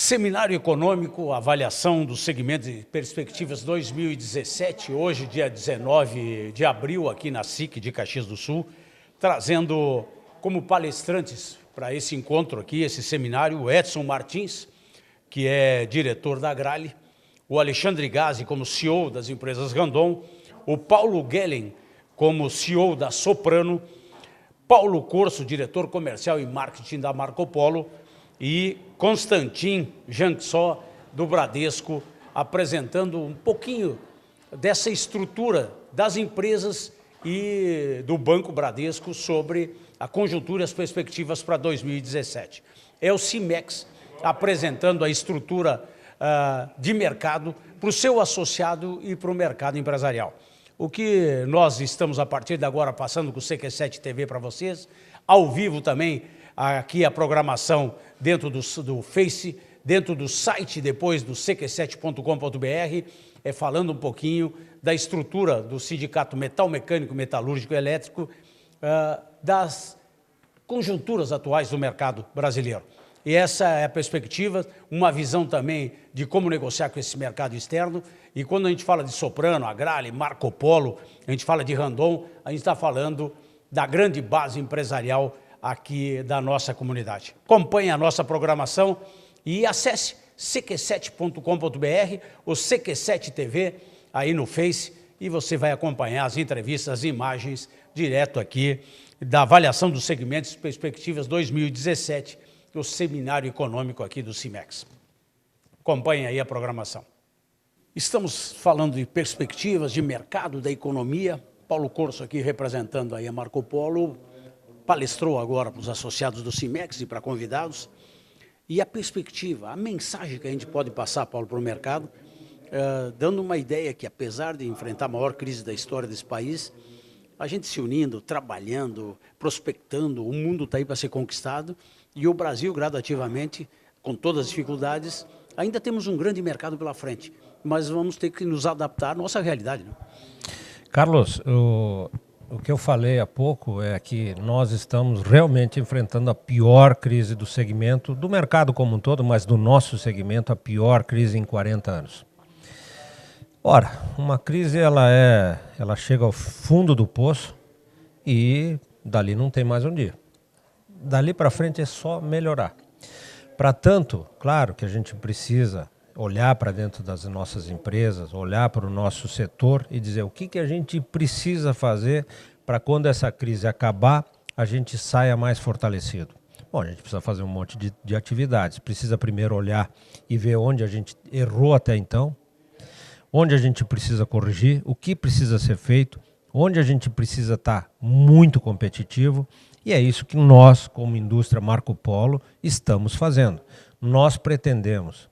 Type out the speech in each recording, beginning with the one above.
Seminário Econômico, avaliação do segmento de perspectivas 2017, hoje dia 19 de abril, aqui na SIC de Caxias do Sul, trazendo como palestrantes para esse encontro aqui, esse seminário, o Edson Martins, que é diretor da Agrale, o Alexandre Gazzi como CEO das empresas Randon, o Paulo Gellen como CEO da Soprano, Paulo Corso, diretor comercial e marketing da Marco Polo, e Constantin Janksó, do Bradesco, apresentando um pouquinho dessa estrutura das empresas e do Banco Bradesco sobre a conjuntura e as perspectivas para 2017. É o CIMEX apresentando a estrutura de mercado para o seu associado e para o mercado empresarial. O que nós estamos, a partir de agora, passando com o CQ7 TV para vocês, ao vivo também, aqui a programação dentro do Face, dentro do site depois do cq7.com.br, falando um pouquinho da estrutura do Sindicato Metal Mecânico, Metalúrgico e Elétrico, das conjunturas atuais do mercado brasileiro. E essa é a perspectiva, uma visão também de como negociar com esse mercado externo. E quando a gente fala de Soprano, Agrale, Marco Polo, a gente fala de Randon, a gente está falando da grande base empresarial aqui da nossa comunidade. Acompanhe a nossa programação e acesse cq7.com.br ou CQ7 TV aí no Face e você vai acompanhar as entrevistas, as imagens direto aqui da avaliação dos segmentos e perspectivas 2017 do Seminário Econômico aqui do CIMEX. Acompanhe aí a programação. Estamos falando de perspectivas de mercado, da economia. Paulo Corso aqui representando aí a Marco Polo, palestrou agora para os associados do CIMEX e para convidados. E a perspectiva, a mensagem que a gente pode passar, Paulo, para o mercado, dando uma ideia que, apesar de enfrentar a maior crise da história desse país, a gente se unindo, trabalhando, prospectando, o mundo está aí para ser conquistado e o Brasil, gradativamente, com todas as dificuldades, ainda temos um grande mercado pela frente, mas vamos ter que nos adaptar à nossa realidade, né? Carlos, o que eu falei há pouco é que nós estamos realmente enfrentando a pior crise do segmento, do mercado como um todo, mas do nosso segmento, a pior crise em 40 anos. Ora, uma crise ela chega ao fundo do poço e dali não tem mais um dia. Dali para frente é só melhorar. Para tanto, claro que a gente precisa olhar para dentro das nossas empresas, olhar para o nosso setor e dizer o que a gente precisa fazer para quando essa crise acabar, a gente saia mais fortalecido. Bom, a gente precisa fazer um monte de atividades, precisa primeiro olhar e ver onde a gente errou até então, onde a gente precisa corrigir, o que precisa ser feito, onde a gente precisa estar muito competitivo, e é isso que nós, como indústria Marco Polo, estamos fazendo. Nós pretendemos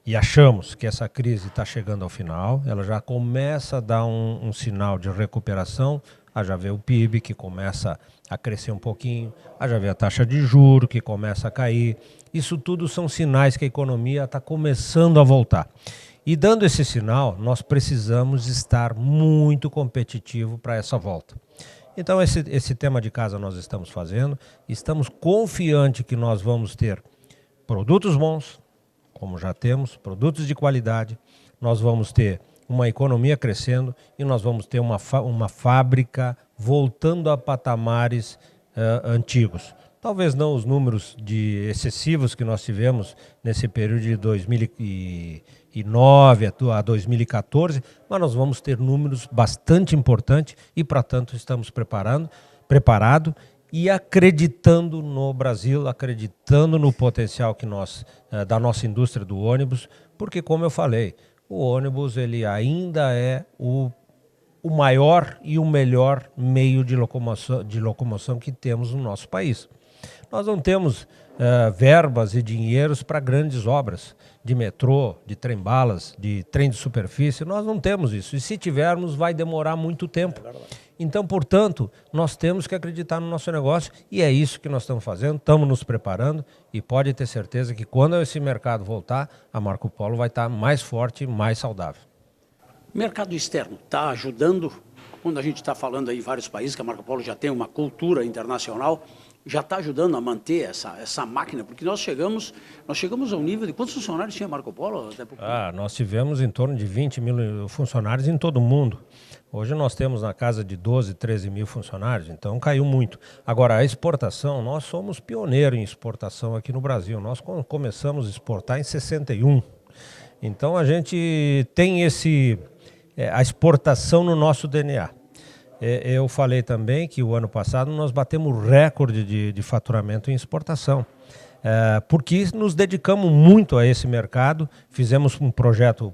e achamos que essa crise está chegando ao final, ela já começa a dar um sinal de recuperação, a já ver o PIB que começa a crescer um pouquinho, a já ver a taxa de juros que começa a cair. Isso tudo são sinais que a economia está começando a voltar. E dando esse sinal, nós precisamos estar muito competitivo para essa volta. Então esse tema de casa nós estamos fazendo, estamos confiantes que nós vamos ter produtos bons, como já temos, produtos de qualidade, nós vamos ter uma economia crescendo e nós vamos ter uma fábrica voltando a patamares antigos. Talvez não os números excessivos que nós tivemos nesse período de 2009 a 2014, mas nós vamos ter números bastante importantes e, para tanto, estamos preparados e acreditando no Brasil, acreditando no potencial que da nossa indústria do ônibus, porque, como eu falei, o ônibus ele ainda é o maior e o melhor meio de locomoção que temos no nosso país. Nós não temos verbas e dinheiros para grandes obras de metrô, de trem-balas, de trem de superfície, nós não temos isso. E se tivermos, vai demorar muito tempo. Então, portanto, nós temos que acreditar no nosso negócio e é isso que nós estamos fazendo, estamos nos preparando e pode ter certeza que quando esse mercado voltar, a Marco Polo vai estar mais forte e mais saudável. Mercado externo está ajudando, quando a gente está falando aí em vários países, que a Marco Polo já tem uma cultura internacional, já está ajudando a manter essa máquina? Porque nós chegamos ao nível de quantos funcionários tinha Marco Polo? Nós tivemos em torno de 20 mil funcionários em todo o mundo. Hoje nós temos na casa de 12, 13 mil funcionários, então caiu muito. Agora, a exportação, nós somos pioneiros em exportação aqui no Brasil. Nós começamos a exportar em 61. Então a gente tem a exportação no nosso DNA. Eu falei também que o ano passado nós batemos recorde de faturamento em exportação. Porque nos dedicamos muito a esse mercado, fizemos o projeto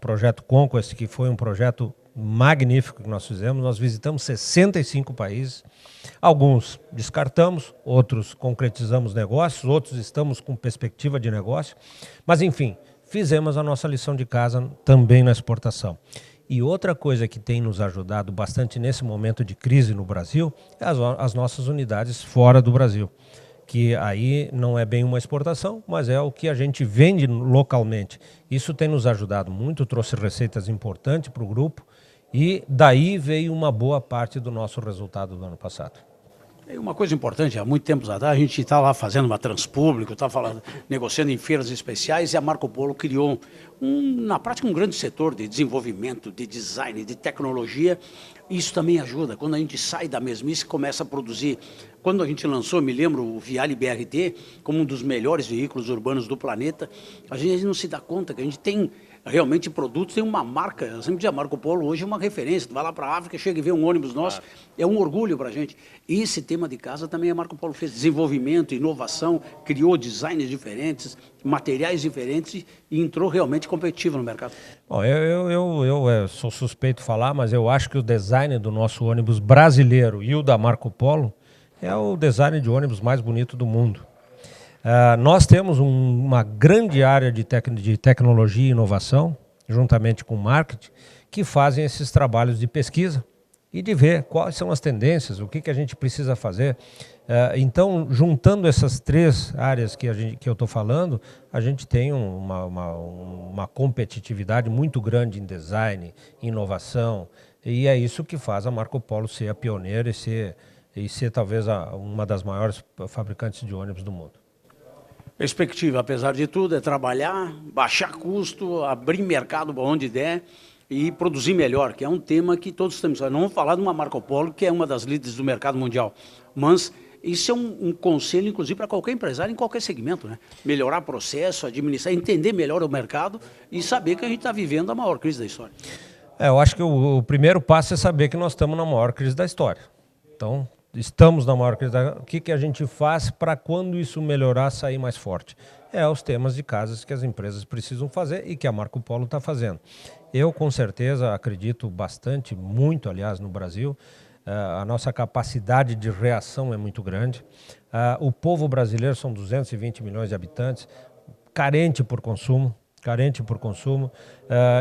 Conquest, que foi um projeto magnífico que nós fizemos. Nós visitamos 65 países, alguns descartamos, outros concretizamos negócios, outros estamos com perspectiva de negócio, mas enfim, fizemos a nossa lição de casa também na exportação. E outra coisa que tem nos ajudado bastante nesse momento de crise no Brasil é as nossas unidades fora do Brasil, que aí não é bem uma exportação, mas é o que a gente vende localmente. Isso tem nos ajudado muito, trouxe receitas importantes para o grupo e daí veio uma boa parte do nosso resultado do ano passado. E uma coisa importante, há muito tempo atrás, a gente está lá fazendo uma Transpúblico, está negociando em feiras especiais e a Marco Polo criou, na prática, um grande setor de desenvolvimento, de design, de tecnologia. Isso também ajuda. Quando a gente sai da mesmice e começa a produzir. Quando a gente lançou, me lembro, o Viale BRT, como um dos melhores veículos urbanos do planeta, a gente não se dá conta que a gente tem realmente produtos, tem uma marca. Eu sempre dizia, Marco Polo hoje é uma referência. Tu vai lá para a África, chega e vê um ônibus nosso, é um orgulho para a gente. E esse tema de casa também a Marco Polo fez desenvolvimento, inovação, criou designs diferentes, materiais diferentes e entrou realmente competitivo no mercado. Bom, eu sou suspeito de falar, mas eu acho que o design do nosso ônibus brasileiro e o da Marco Polo é o design de ônibus mais bonito do mundo. Nós temos uma grande área de tecnologia e inovação, juntamente com o marketing, que fazem esses trabalhos de pesquisa e de ver quais são as tendências, o que a gente precisa fazer. Então, juntando essas três áreas que eu estou falando, a gente tem uma competitividade muito grande em design, inovação, e é isso que faz a Marco Polo ser a pioneira e ser talvez uma das maiores fabricantes de ônibus do mundo. Perspectiva, apesar de tudo, é trabalhar, baixar custo, abrir mercado onde der e produzir melhor, que é um tema que todos temos. Não vamos falar de uma Marco Polo, que é uma das líderes do mercado mundial, mas isso é um conselho, inclusive, para qualquer empresário em qualquer segmento, né? Melhorar processo, administrar, entender melhor o mercado e saber que a gente está vivendo a maior crise da história. Eu acho que o primeiro passo é saber que nós estamos na maior crise da história. Então, estamos na maior crise. O que a gente faz para, quando isso melhorar, sair mais forte? É os temas de casas que as empresas precisam fazer e que a Marco Polo está fazendo. Eu, com certeza, acredito bastante, muito, aliás, no Brasil. A nossa capacidade de reação é muito grande. O povo brasileiro são 220 milhões de habitantes, carente por consumo.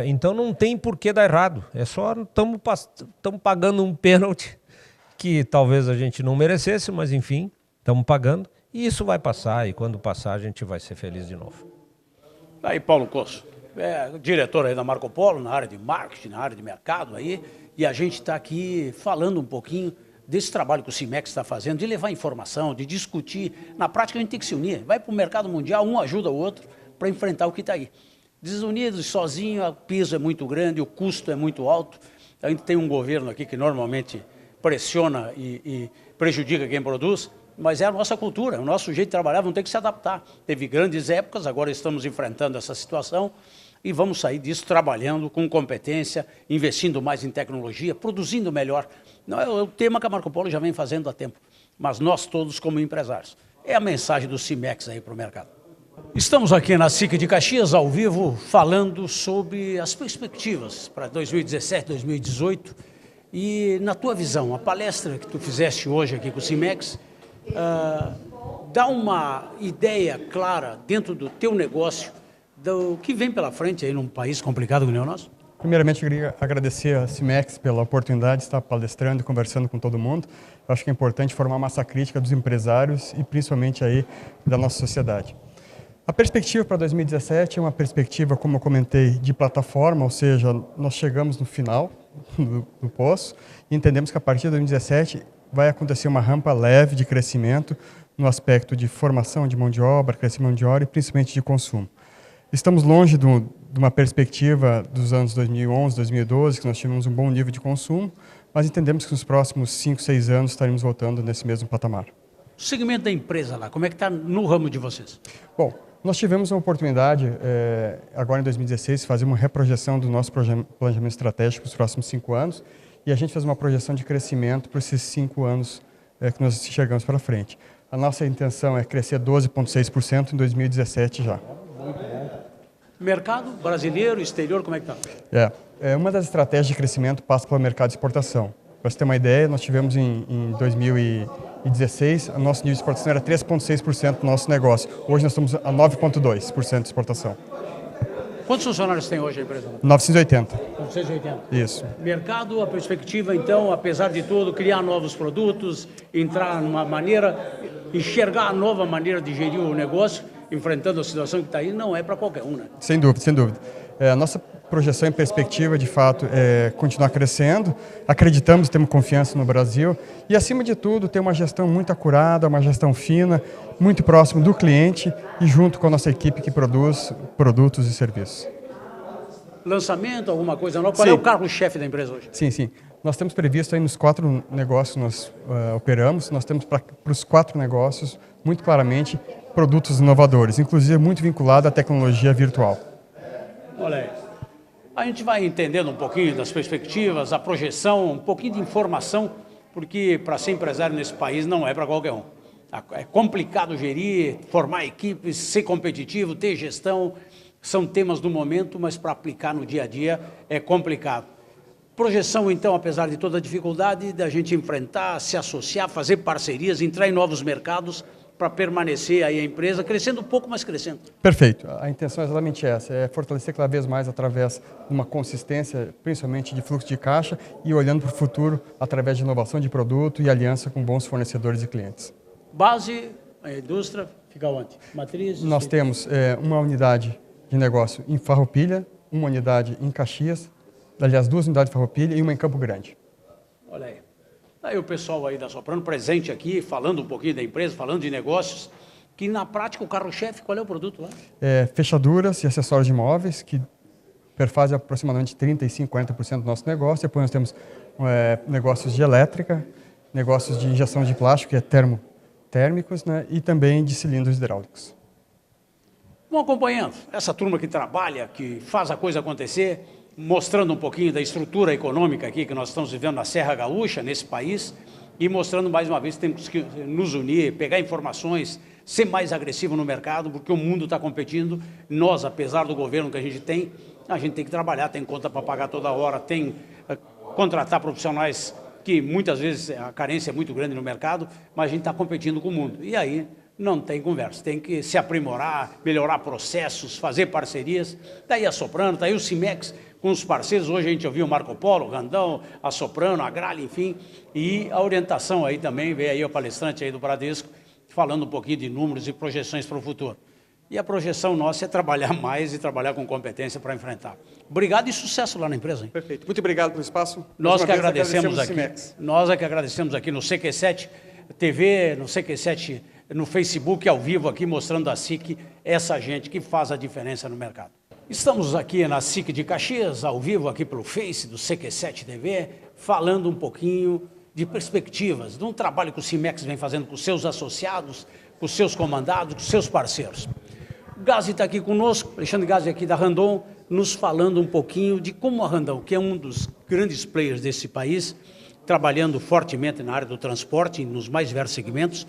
Então não tem por que dar errado. É só estamos pagando um pênalti que talvez a gente não merecesse, mas enfim, estamos pagando e isso vai passar, e quando passar a gente vai ser feliz de novo. Aí, Paulo Cosso, diretor aí da Marco Polo, na área de marketing, na área de mercado aí, e a gente está aqui falando um pouquinho desse trabalho que o Cimex está fazendo, de levar informação, de discutir. Na prática a gente tem que se unir, vai para o mercado mundial, um ajuda o outro para enfrentar o que está aí. Desunidos, sozinho, o peso é muito grande, o custo é muito alto. A gente tem um governo aqui que normalmente pressiona e prejudica quem produz, mas é a nossa cultura, o nosso jeito de trabalhar, vamos ter que se adaptar. Teve grandes épocas, agora estamos enfrentando essa situação e vamos sair disso trabalhando com competência, investindo mais em tecnologia, produzindo melhor. Não é o tema que a Marco Polo já vem fazendo há tempo, mas nós todos como empresários. É a mensagem do Cimex aí para o mercado. Estamos aqui na SIC de Caxias, ao vivo, falando sobre as perspectivas para 2017, 2018. E, na tua visão, a palestra que tu fizeste hoje aqui com o Cimex dá uma ideia clara dentro do teu negócio do que vem pela frente aí num país complicado como o nosso? Primeiramente, eu queria agradecer a Cimex pela oportunidade de estar palestrando e conversando com todo mundo. Eu acho que é importante formar massa crítica dos empresários e principalmente aí da nossa sociedade. A perspectiva para 2017 é uma perspectiva, como eu comentei, de plataforma, ou seja, nós chegamos no final do poço e entendemos que a partir de 2017 vai acontecer uma rampa leve de crescimento no aspecto de formação de mão de obra, crescimento de obra e principalmente de consumo. Estamos longe de uma perspectiva dos anos 2011, 2012, que nós tivemos um bom nível de consumo, mas entendemos que nos próximos 5, 6 anos estaremos voltando nesse mesmo patamar. O segmento da empresa lá, como é que está no ramo de vocês? Bom, nós tivemos uma oportunidade, agora em 2016, de fazer uma reprojeção do nosso planejamento estratégico para os próximos 5 anos, e a gente fez uma projeção de crescimento para esses 5 anos que nós chegamos para frente. A nossa intenção é crescer 12,6% em 2017 já. Mercado brasileiro, exterior, como é que está? Uma das estratégias de crescimento passa pelo mercado de exportação. Para você ter uma ideia, nós tivemos em 2016, o nosso nível de exportação era 3,6% do nosso negócio. Hoje nós estamos a 9,2% de exportação. Quantos funcionários tem hoje a empresa? 980. 980. Isso. Mercado, a perspectiva, então, apesar de tudo, criar novos produtos, entrar numa maneira, enxergar a nova maneira de gerir o negócio, enfrentando a situação que está aí, não é para qualquer um, né? Sem dúvida, sem dúvida. A nossa projeção e perspectiva, de fato, é continuar crescendo. Acreditamos e temos confiança no Brasil. E, acima de tudo, ter uma gestão muito acurada, uma gestão fina, muito próximo do cliente e junto com a nossa equipe que produz produtos e serviços. Lançamento, alguma coisa nova? Qual é o carro-chefe da empresa hoje? Sim. Nós temos previsto aí nos 4 negócios que nós operamos, nós temos para os 4 negócios, muito claramente, produtos inovadores, inclusive muito vinculado à tecnologia virtual. Olha aí. A gente vai entendendo um pouquinho das perspectivas, a projeção, um pouquinho de informação, porque para ser empresário nesse país não é para qualquer um. É complicado gerir, formar equipes, ser competitivo, ter gestão, são temas do momento, mas para aplicar no dia a dia é complicado. Projeção, então, apesar de toda a dificuldade, da gente enfrentar, se associar, fazer parcerias, entrar em novos mercados para permanecer aí a empresa, crescendo um pouco, mas crescendo. Perfeito. A intenção é exatamente essa, é fortalecer cada vez mais através de uma consistência, principalmente de fluxo de caixa e olhando para o futuro através de inovação de produto e aliança com bons fornecedores e clientes. Base, a indústria, fica onde? Matriz? Nós temos uma unidade de negócio em Farroupilha, uma unidade em Caxias, aliás, 2 unidades em Farroupilha e uma em Campo Grande. Olha aí. Aí o pessoal aí da Soprano presente aqui, falando um pouquinho da empresa, falando de negócios, que na prática o carro-chefe, qual é o produto lá? Fechaduras e acessórios de imóveis, que perfazem aproximadamente 35%, 40% do nosso negócio. Depois nós temos negócios de elétrica, negócios de injeção de plástico, que é térmicos, né, e também de cilindros hidráulicos. Vão acompanhando essa turma que trabalha, que faz a coisa acontecer, mostrando um pouquinho da estrutura econômica aqui que nós estamos vivendo na Serra Gaúcha, nesse país, e mostrando mais uma vez que temos que nos unir, pegar informações, ser mais agressivo no mercado, porque o mundo está competindo. Nós, apesar do governo que a gente tem que trabalhar, tem conta para pagar toda hora, tem contratar profissionais que muitas vezes a carência é muito grande no mercado, mas a gente está competindo com o mundo. E aí não tem conversa, tem que se aprimorar, melhorar processos, fazer parcerias. Está aí a Soprano, está aí o Cimex, com os parceiros. Hoje a gente ouviu o Marco Polo, o Randão, a Soprano, a Gralha, enfim, e a orientação aí também, veio aí o palestrante aí do Bradesco, falando um pouquinho de números e projeções para o futuro. E a projeção nossa é trabalhar mais e trabalhar com competência para enfrentar. Obrigado e sucesso lá na empresa, hein? Perfeito. Muito obrigado pelo espaço. Nós que agradecemos aqui. Nós é que agradecemos aqui no CQ7 TV, no CQ7, no Facebook, ao vivo aqui, mostrando a SIC, essa gente que faz a diferença no mercado. Estamos aqui na SIC de Caxias, ao vivo aqui pelo Face do CQ7 TV, falando um pouquinho de perspectivas, de um trabalho que o Cimex vem fazendo com seus associados, com seus comandados, com seus parceiros. O Gazi está aqui conosco, Alexandre Gazi aqui da Randon, nos falando um pouquinho de como a Randon, que é um dos grandes players desse país, trabalhando fortemente na área do transporte, nos mais diversos segmentos,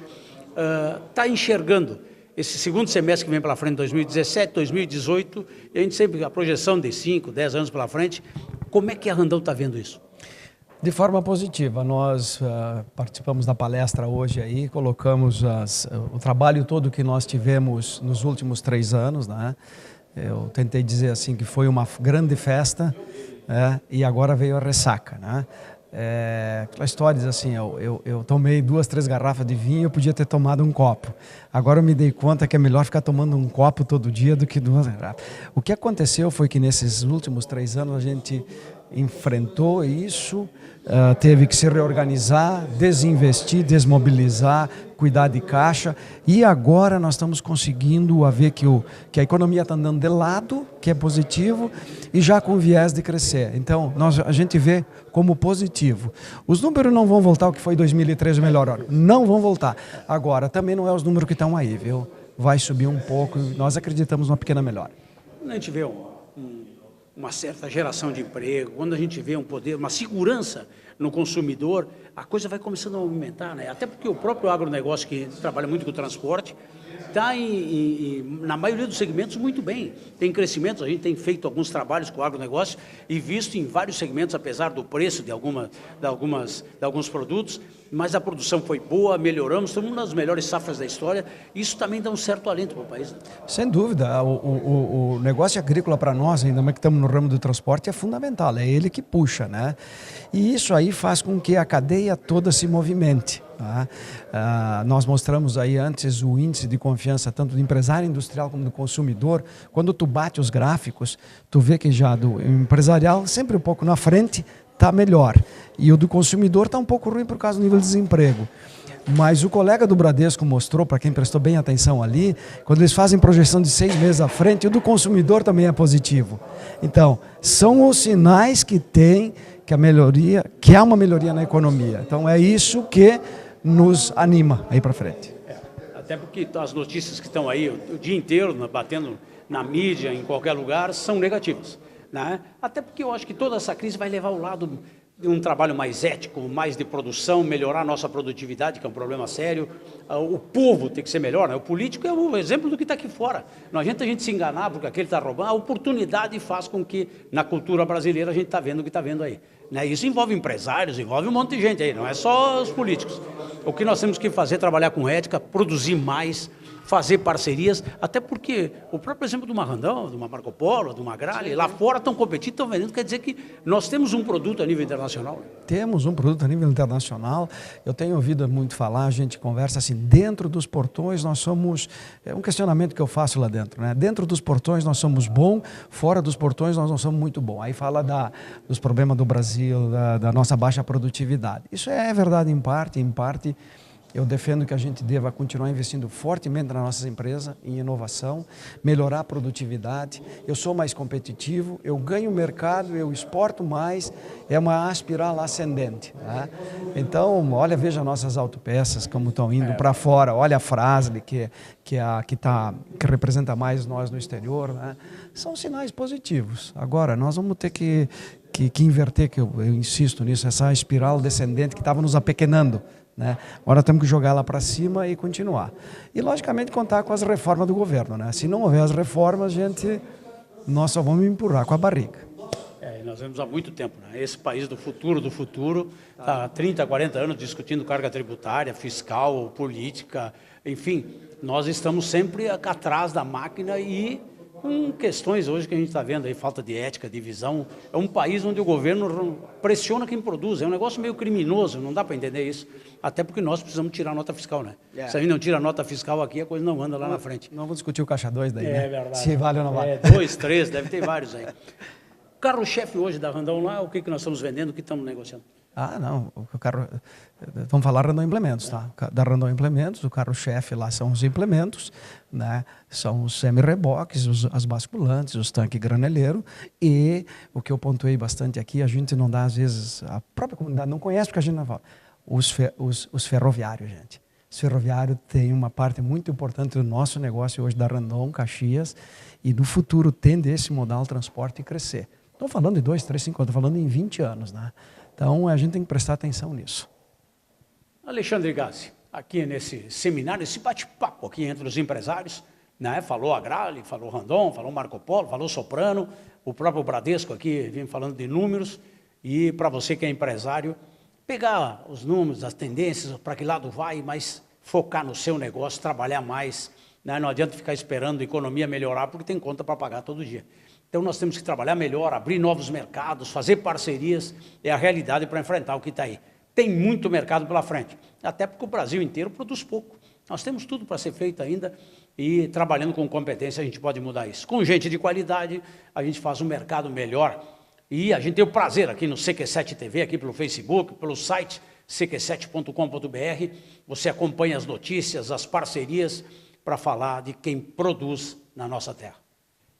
está enxergando esse segundo semestre que vem pela frente, 2017, 2018, e a gente sempre, a projeção de 5, 10 anos pela frente, como é que a Randon está vendo isso? De forma positiva, nós participamos da palestra hoje aí, colocamos o trabalho todo que nós tivemos nos últimos 3 anos, né? Eu tentei dizer assim que foi uma grande festa, e agora veio a ressaca, né? Aquela história diz assim, eu tomei 2, 3 garrafas de vinho, eu podia ter tomado um copo. Agora eu me dei conta que é melhor ficar tomando um copo todo dia do que 2 garrafas. O que aconteceu foi que nesses últimos 3 anos a gente enfrentou isso, teve que se reorganizar, desinvestir, desmobilizar, cuidar de caixa, e agora nós estamos conseguindo ver que a economia está andando de lado, que é positivo, e já com viés de crescer. Então, a gente vê como positivo. Os números não vão voltar ao que foi 2013 o melhor ano, não vão voltar. Agora, também não é os números que estão aí, viu? Vai subir um pouco, nós acreditamos numa pequena melhora. Quando a gente vê uma certa geração de emprego, quando a gente vê um poder, uma segurança no consumidor, a coisa vai começando a aumentar, né? Até porque o próprio agronegócio, que trabalha muito com o transporte, está, na maioria dos segmentos, muito bem. Tem crescimento, a gente tem feito alguns trabalhos com o agronegócio e visto em vários segmentos, apesar do preço de alguns produtos, mas a produção foi boa, melhoramos, estamos uma das melhores safras da história. Isso também dá um certo alento para o país, né? Sem dúvida, o negócio agrícola para nós, ainda mais que estamos no ramo do transporte, é fundamental, é ele que puxa, né? E isso aí faz com que a cadeia toda se movimente. Tá? Nós mostramos aí antes o índice de confiança tanto do empresário industrial como do consumidor. Quando tu bate os gráficos, tu vê que já do empresarial sempre um pouco na frente está melhor, e o do consumidor está um pouco ruim por causa do nível de desemprego. Mas o colega do Bradesco mostrou, para quem prestou bem atenção ali, quando eles fazem projeção de 6 meses à frente, o do consumidor também é positivo. Então, são os sinais que tem que há uma melhoria na economia. Então, é isso que nos anima aí para frente. Até porque as notícias que estão aí o dia inteiro batendo na mídia, em qualquer lugar, são negativas, né? Até porque eu acho que toda essa crise vai levar ao lado de um trabalho mais ético, mais de produção, melhorar a nossa produtividade, que é um problema sério. O povo tem que ser melhor, né? O político é o exemplo do que está aqui fora. Não adianta a gente se enganar porque aquele está roubando. A oportunidade faz com que, na cultura brasileira, a gente está vendo o que está vendo aí, né? Isso envolve empresários, envolve um monte de gente aí, não é só os políticos. O que nós temos que fazer é trabalhar com ética, produzir mais, fazer parcerias, até porque o próprio exemplo do Randon, do Marco Polo, do Agrale, lá fora estão competindo, estão vendendo, quer dizer que nós temos um produto a nível internacional. Temos um produto a nível internacional. Eu tenho ouvido muito falar, a gente conversa assim, dentro dos portões nós somos, é um questionamento que eu faço lá dentro, né? Dentro dos portões nós somos bom, fora dos portões nós não somos muito bom. Aí fala dos problemas do Brasil, da nossa baixa produtividade. Isso é verdade em parte eu defendo que a gente deva continuar investindo fortemente nas nossas empresas, em inovação, melhorar a produtividade. Eu sou mais competitivo, eu ganho mercado, eu exporto mais, é uma espiral ascendente. Tá? Então, veja nossas autopeças como estão indo para fora, olha a Fras-le, que representa mais nós no exterior. Né? São sinais positivos. Agora, nós vamos ter que inverter, que eu insisto nisso, essa espiral descendente que estava nos apequenando. Né? Agora temos que jogar lá para cima e continuar. E, logicamente, contar com as reformas do governo. Né? Se não houver as reformas, nós só vamos empurrar com a barriga. Nós vemos há muito tempo, né? Esse país do futuro, está há 30, 40 anos discutindo carga tributária, fiscal, política, enfim, nós estamos sempre atrás da máquina e com questões hoje que a gente está vendo aí, falta de ética, de visão. É um país onde o governo pressiona quem produz, é um negócio meio criminoso, não dá para entender isso, até porque nós precisamos tirar nota fiscal, né? Se a gente não tira nota fiscal aqui, a coisa não anda lá na frente. Não vamos discutir o caixa 2 daí, né? É verdade. Se vale ou não vale. 2, 3, deve ter vários aí. O carro-chefe hoje da Randon lá, o que nós estamos vendendo, o que estamos negociando? Não, vamos falar Randon Implementos, tá? Da Randon Implementos, o carro-chefe lá são os implementos, né? São os semi-reboques, as basculantes, os tanques graneleiro, e o que eu pontuei bastante aqui, a gente não dá, às vezes, a própria comunidade não conhece porque a gente não fala, os ferroviários, gente. Os ferroviários têm uma parte muito importante do nosso negócio hoje da Randon, Caxias, e no futuro tende esse modal transporte crescer. Estou falando de 2, 3, 5 anos, estou falando em 20 anos, né? Então, a gente tem que prestar atenção nisso. Alexandre Gassi, aqui nesse seminário, esse bate-papo aqui entre os empresários, né? Falou Agrale, falou Randon, falou Marco Polo, falou Soprano, o próprio Bradesco aqui vem falando de números, e para você que é empresário, pegar os números, as tendências, para que lado vai, mas focar no seu negócio, trabalhar mais, né? Não adianta ficar esperando a economia melhorar, porque tem conta para pagar todo dia. Então, nós temos que trabalhar melhor, abrir novos mercados, fazer parcerias, é a realidade para enfrentar o que está aí. Tem muito mercado pela frente, até porque o Brasil inteiro produz pouco. Nós temos tudo para ser feito ainda e, trabalhando com competência, a gente pode mudar isso. Com gente de qualidade, a gente faz um mercado melhor E a gente tem o prazer aqui no CQ7 TV, aqui pelo Facebook, pelo site cq7.com.br, você acompanha as notícias, as parcerias, para falar de quem produz na nossa terra.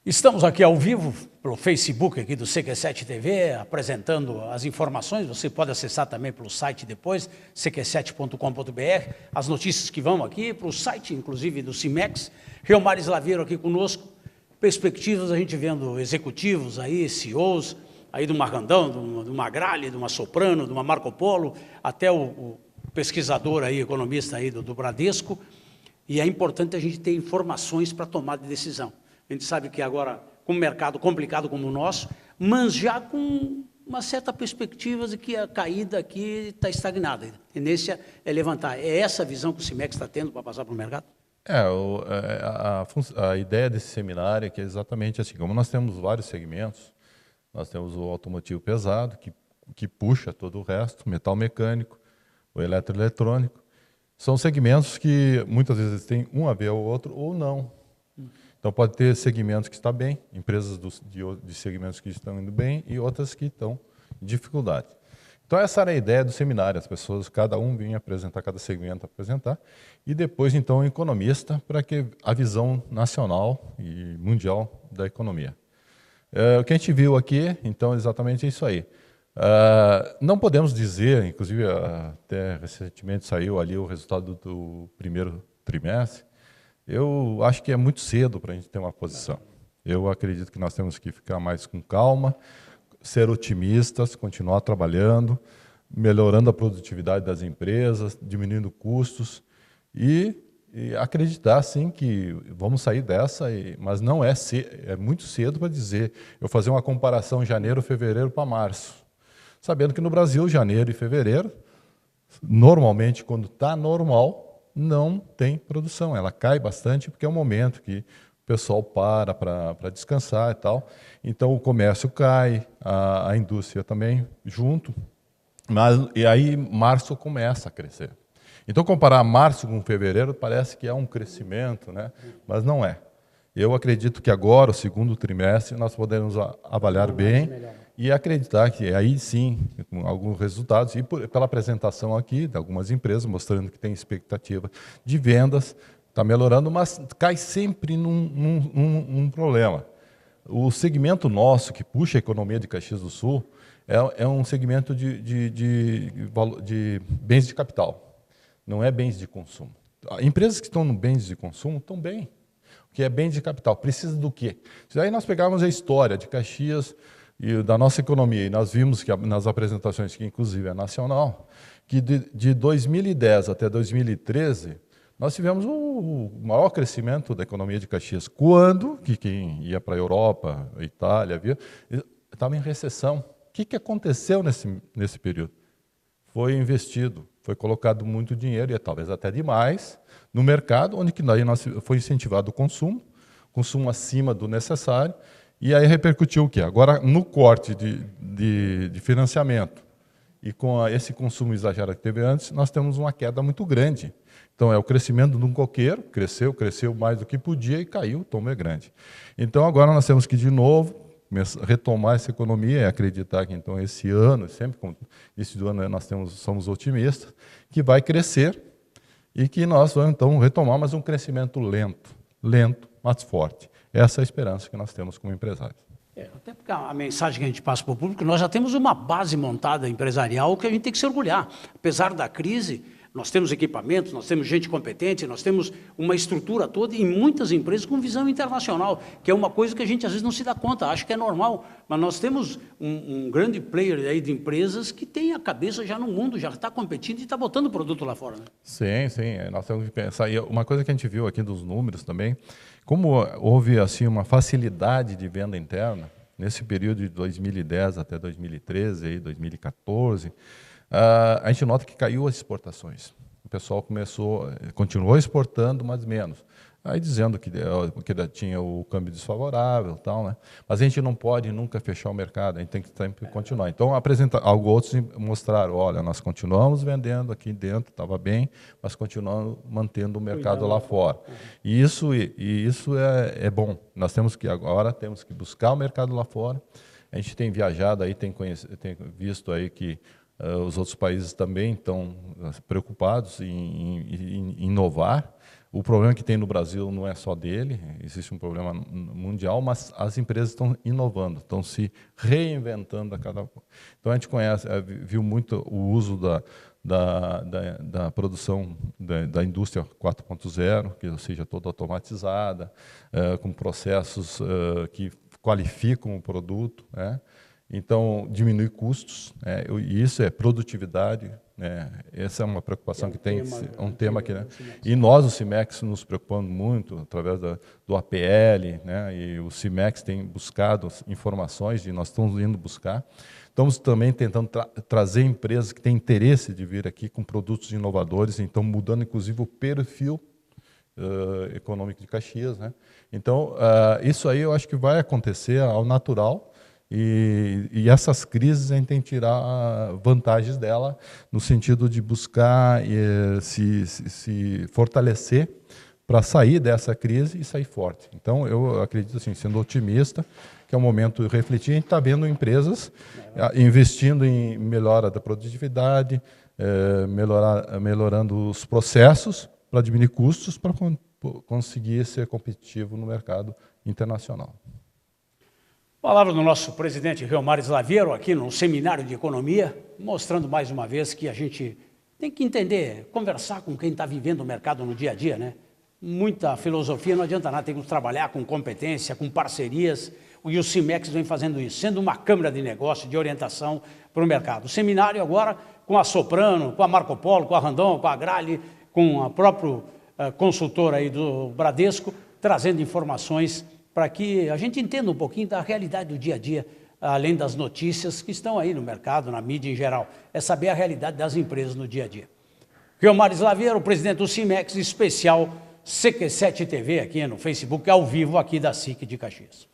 Estamos aqui ao vivo, pelo Facebook aqui do CQ7 TV, apresentando as informações. Você pode acessar também pelo site depois, cq7.com.br, as notícias que vão aqui, para o site, inclusive, do Cimex. Reomar Slaviero aqui conosco. Perspectivas, a gente vendo executivos aí, CEOs, aí do Marcandão, do Magrali, de uma Soprano, de uma Marco Polo, até o pesquisador aí, economista aí do Bradesco. E é importante a gente ter informações para tomar de decisão. A gente sabe que agora, com um mercado complicado como o nosso, mas já com uma certa perspectiva de que a caída aqui está estagnada. A tendência é levantar. É essa a visão que o Cimex está tendo para passar para o mercado? A ideia desse seminário é que é exatamente assim, como nós temos vários segmentos, nós temos o automotivo pesado, que puxa todo o resto, metal mecânico, o eletroeletrônico. São segmentos que muitas vezes têm um a ver ao outro ou não. Então pode ter segmentos que estão bem, empresas de segmentos que estão indo bem e outras que estão em dificuldade. Então essa era a ideia do seminário, as pessoas, cada um vinha apresentar, cada segmento apresentar, e depois então o economista para que a visão nacional e mundial da economia. O que a gente viu aqui, então, exatamente isso aí. Não podemos dizer, inclusive até recentemente saiu ali o resultado do primeiro trimestre, eu acho que é muito cedo para a gente ter uma posição. Eu acredito que nós temos que ficar mais com calma, ser otimistas, continuar trabalhando, melhorando a produtividade das empresas, diminuindo custos e acreditar, sim, que vamos sair dessa, mas não é muito cedo para dizer, eu fazer uma comparação janeiro, fevereiro para março, sabendo que no Brasil, janeiro e fevereiro, normalmente, quando está normal, não tem produção, ela cai bastante porque é um momento que o pessoal para descansar e tal. Então o comércio cai, a indústria também junto, e aí março começa a crescer. Então comparar março com fevereiro parece que é um crescimento, né? Mas não é. Eu acredito que agora, o segundo trimestre, nós podemos avaliar bem e acreditar que aí sim, com alguns resultados, e pela apresentação aqui de algumas empresas, mostrando que tem expectativa de vendas, está melhorando, mas cai sempre num problema. O segmento nosso, que puxa a economia de Caxias do Sul, é um segmento de bens de capital, não é bens de consumo. Empresas que estão no bens de consumo estão bem, que é bens de capital. Precisa do quê? Se aí nós pegarmos a história de Caxias e da nossa economia, e nós vimos que nas apresentações, que inclusive é nacional, que de 2010 até 2013, nós tivemos o maior crescimento da economia de Caxias. Quando que quem ia para a Europa, a Itália, estava em recessão. O que aconteceu nesse período? Foi investido, foi colocado muito dinheiro, e talvez até demais, no mercado, onde foi incentivado o consumo acima do necessário, e aí repercutiu o quê? Agora, no corte de financiamento e com esse consumo exagerado que teve antes, nós temos uma queda muito grande. Então, é o crescimento de um coqueiro, cresceu mais do que podia e caiu, o tombo é grande. Então, agora nós temos que, de novo, retomar essa economia e acreditar que, então, esse ano, sempre com esse ano nós somos otimistas, que vai crescer e que nós vamos, então, retomar, mas um crescimento lento, mas forte. Essa é a esperança que nós temos como empresários. Até porque a mensagem que a gente passa para o público, nós já temos uma base montada empresarial que a gente tem que se orgulhar. Apesar da crise, nós temos equipamentos, nós temos gente competente, nós temos uma estrutura toda e muitas empresas com visão internacional, que é uma coisa que a gente às vezes não se dá conta, acha que é normal, mas nós temos um grande player aí de empresas que tem a cabeça já no mundo, já está competindo e está botando o produto lá fora. Né? Sim, nós temos que pensar. E uma coisa que a gente viu aqui dos números também, como houve assim uma facilidade de venda interna, nesse período de 2010 até 2013, 2014, a gente nota que caiu as exportações. O pessoal continuou exportando, mas menos. Aí dizendo que tinha o câmbio desfavorável, tal, né? Mas a gente não pode nunca fechar o mercado, a gente tem que sempre continuar. Então, outros mostraram, olha, nós continuamos vendendo aqui dentro, estava bem, mas continuamos mantendo o mercado lá fora. E isso é bom. Nós agora temos que buscar o mercado lá fora. A gente tem viajado aí, tem visto aí que os outros países também estão preocupados em inovar. O problema que tem no Brasil não é só dele, existe um problema mundial, mas as empresas estão inovando, estão se reinventando a cada... Então a gente viu muito o uso da produção da indústria 4.0, que seja toda automatizada, com processos que qualificam o produto, né? Então diminui custos, né? E isso é produtividade. Essa é uma preocupação que tem, é um tema que, né? E nós, o CIMEX, nos preocupamos muito através do APL, né? E o CIMEX tem buscado informações e nós estamos indo buscar. Estamos também tentando trazer empresas que têm interesse de vir aqui com produtos inovadores, então mudando inclusive o perfil econômico de Caxias, né? Então isso aí eu acho que vai acontecer ao natural. E essas crises a gente tem que tirar vantagens dela no sentido de buscar se fortalecer para sair dessa crise e sair forte. Então, eu acredito, assim, sendo otimista, que é o momento de refletir. A gente está vendo empresas investindo em melhora da produtividade, melhorando os processos para diminuir custos, para conseguir ser competitivo no mercado internacional. Palavra do nosso presidente Reomar Slaviero aqui no Seminário de Economia, mostrando mais uma vez que a gente tem que entender, conversar com quem está vivendo o mercado no dia a dia, né? Muita filosofia, não adianta nada, tem que trabalhar com competência, com parcerias, e o CIMEX vem fazendo isso, sendo uma câmara de negócio, de orientação para o mercado. O seminário agora com a Soprano, com a Marco Polo, com a Randon, com a Grale, com a própria consultora aí do Bradesco, trazendo informações para que a gente entenda um pouquinho da realidade do dia a dia, além das notícias que estão aí no mercado, na mídia em geral. É saber a realidade das empresas no dia a dia. Reomar Slaviero, o presidente do CIMEX, especial CQ7 TV aqui no Facebook, ao vivo aqui da SIC de Caxias.